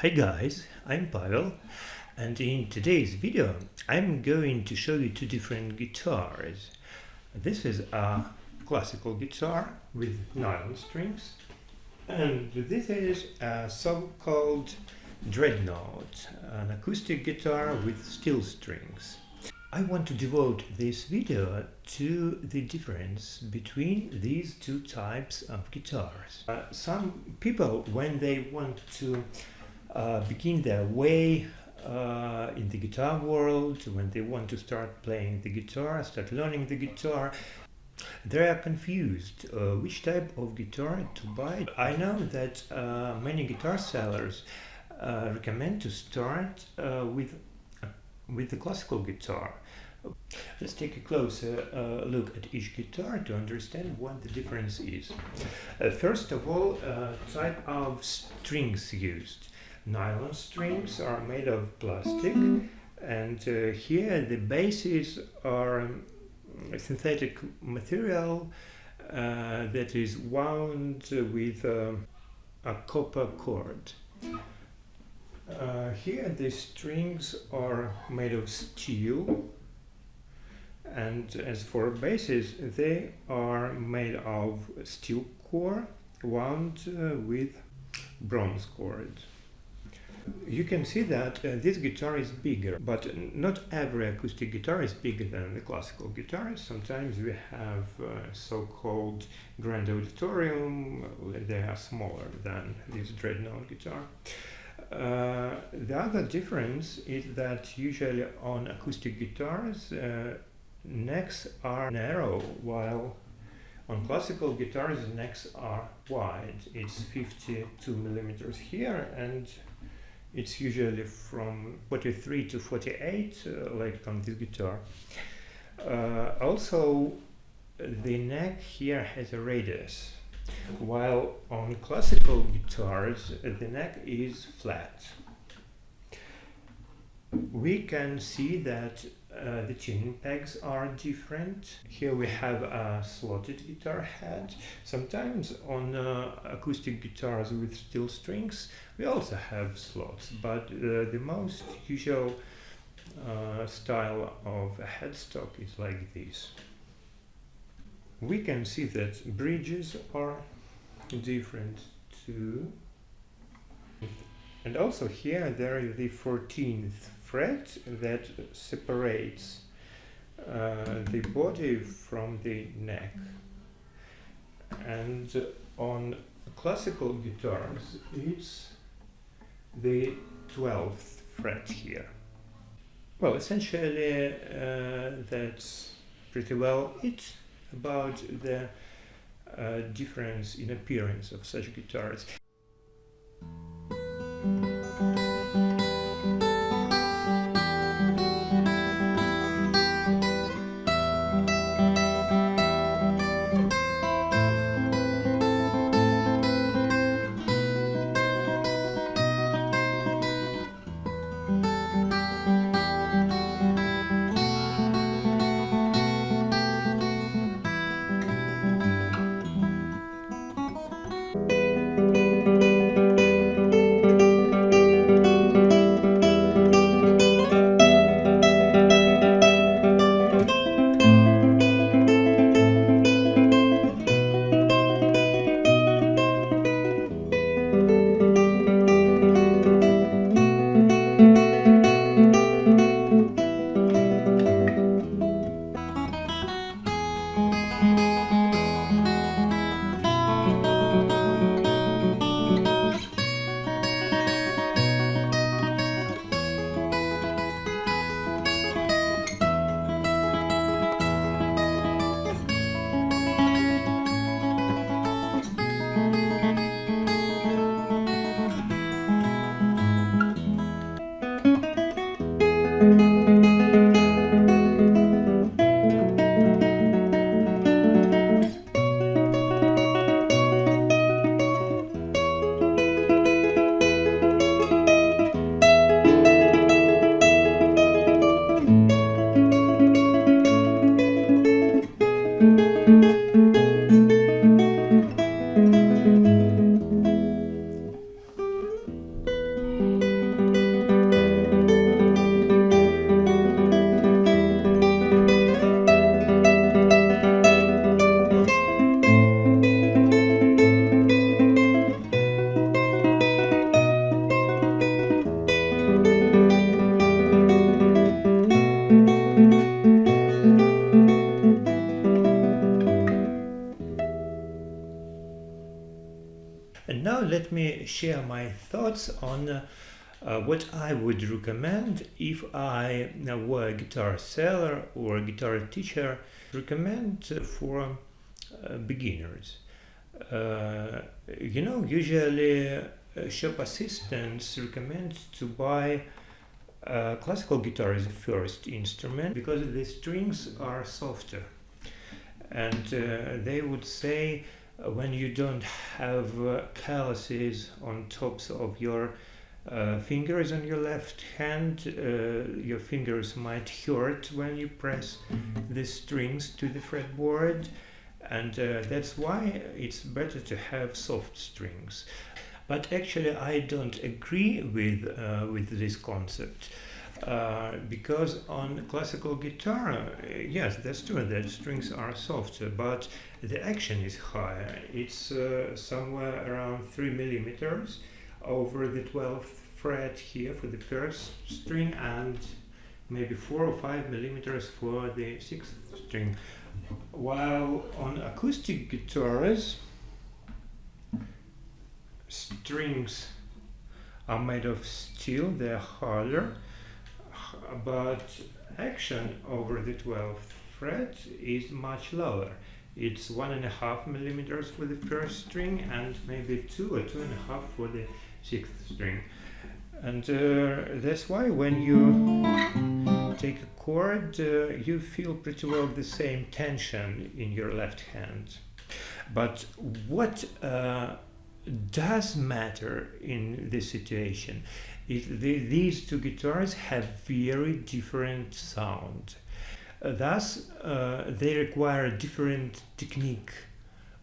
Hi guys, I'm Pavel, and in today's video I'm going to show you two different guitars. This is a classical guitar with nylon strings, and this is a so-called dreadnought, an acoustic guitar with steel strings. I want to devote this video to the difference between these two types of guitars. Some people, when they want to begin their way in the guitar world, when they want to start playing the guitar, start learning the guitar, they are confused which type of guitar to buy. I know that many guitar sellers recommend to start with the classical guitar. Let's take a closer look at each guitar to understand what the difference is. First of all, type of strings used. Nylon strings are made of plastic, and here the basses are a synthetic material that is wound with a copper cord. Here the strings are made of steel, and as for basses, they are made of steel core wound with bronze cord. You can see that this guitar is bigger, but not every acoustic guitar is bigger than the classical guitar. Sometimes we have so-called grand auditorium, they are smaller than this dreadnought guitar. The other difference is that usually on acoustic guitars necks are narrow, while on classical guitars necks are wide. It's 52 millimeters here, and it's usually from 43 to 48, like on this guitar. Also, the neck here has a radius, while on classical guitars the neck is flat. We can see that the tuning pegs are different. Here we have a slotted guitar head. Sometimes on acoustic guitars with steel strings we also have slots, but the most usual style of a headstock is like this. We can see that bridges are different too. And also here there is the 14th fret that separates the body from the neck. And on classical guitars it's the 12th fret here. Well, essentially that's pretty well it about the difference in appearance of such guitars. share my thoughts on what I would recommend if I were a guitar seller or a guitar teacher. Recommend for beginners. Usually shop assistants recommend to buy classical guitar as a first instrument because the strings are softer, and they would say when you don't have calluses on tops of your fingers on your left hand, your fingers might hurt when you press the strings to the fretboard, and that's why it's better to have soft strings. But actually I don't agree with this concept, because on classical guitar, yes, that's true that strings are softer, but the action is higher. It's somewhere around 3 millimeters over the 12th fret here for the first string, and maybe 4 or 5 millimeters for the 6th string. While on acoustic guitars, strings are made of steel, they're harder, but action over the 12th fret is much lower. It's 1.5 millimeters for the first string and maybe 2 or 2.5 for the 6th string. And that's why when you take a chord, you feel pretty well the same tension in your left hand. But what does matter in this situation is these two guitars have very different sound. Thus, they require a different technique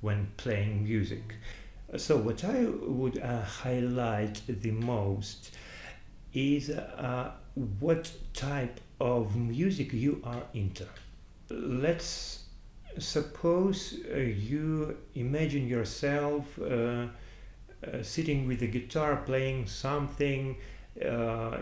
when playing music. So what I would highlight the most is what type of music you are into. Let's suppose you imagine yourself sitting with a guitar playing something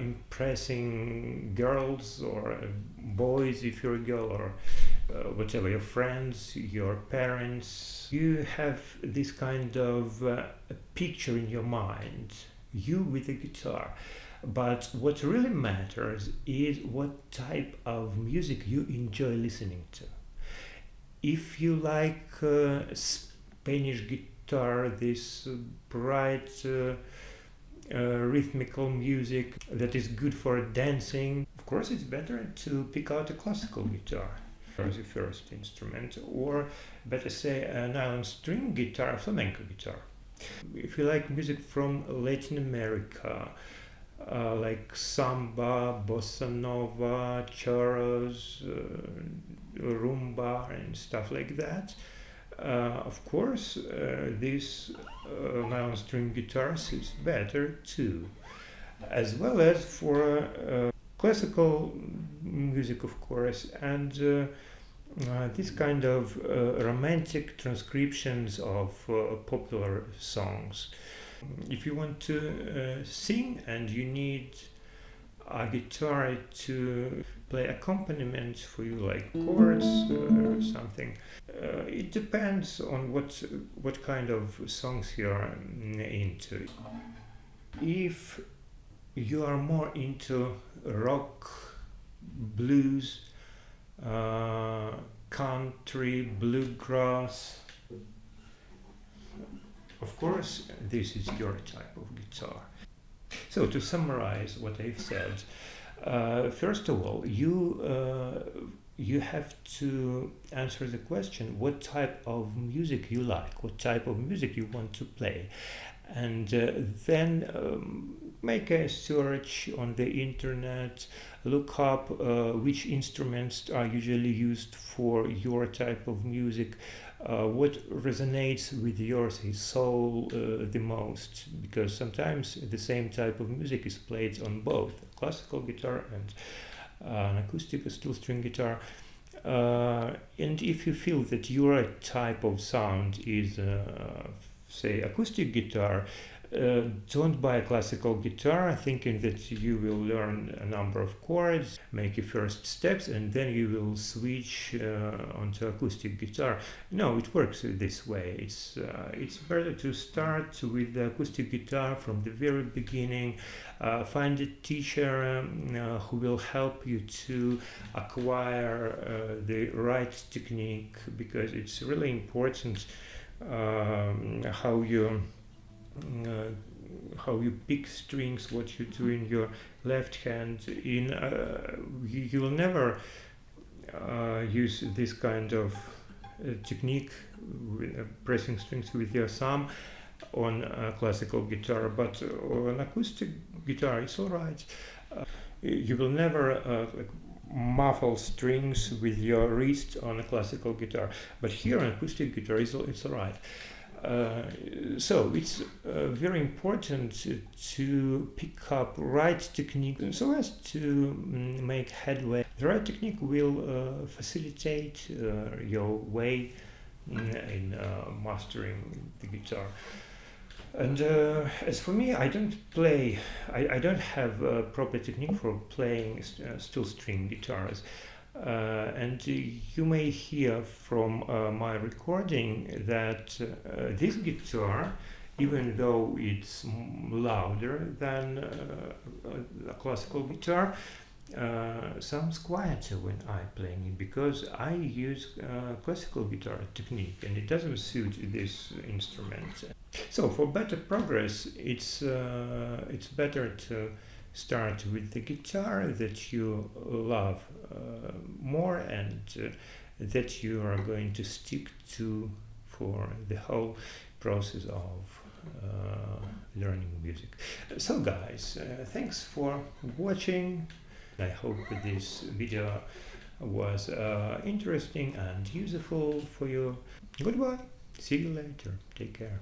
impressing girls or boys if you're a girl, or whatever, your friends, your parents. You have this kind of picture in your mind, you with a guitar. But what really matters is what type of music you enjoy listening to. If you like Spanish guitar, this bright rhythmical music that is good for dancing, of course it's better to pick out a classical guitar as a first instrument, or better say a nylon string guitar, a flamenco guitar. If you like music from Latin America, like samba, bossa nova, choros, rumba and stuff like that, of course this nylon string guitar suits better too, as well as for classical music, of course, and this kind of romantic transcriptions of popular songs. If you want to sing and you need a guitar to play accompaniment for you, like chords or something, it depends on what kind of songs you are into. If you are more into rock, blues, country, bluegrass, of course this is your type of guitar. So to summarize what I've said, first of all, you have to answer the question what type of music you like, what type of music you want to play, and then make a search on the internet, look up which instruments are usually used for your type of music, what resonates with your soul the most, because sometimes the same type of music is played on both classical guitar and an acoustic steel string guitar. And if you feel that your type of sound is say acoustic guitar, Don't buy a classical guitar thinking that you will learn a number of chords, make your first steps, and then you will switch onto acoustic guitar. No, it works this way. It's better to start with the acoustic guitar from the very beginning. Find a teacher who will help you to acquire the right technique, because it's really important how you pick strings, what you do in your left hand. You will never use this kind of technique, pressing strings with your thumb on a classical guitar, but on acoustic guitar it's all right. You will never muffle strings with your wrist on a classical guitar, but here on acoustic guitar it's all right. So it's very important to pick up right technique so as to make headway. The right technique will facilitate your way in mastering the guitar. And as for me, I don't have a proper technique for playing steel string guitars. And you may hear from my recording that this guitar, even though it's louder than a classical guitar, sounds quieter when I'm playing it, because I use classical guitar technique and it doesn't suit this instrument. So for better progress, it's better to start with the guitar that you love more and that you are going to stick to for the whole process of learning music. So guys, thanks for watching. I hope this video was interesting and useful for you. Goodbye. See you later. Take care.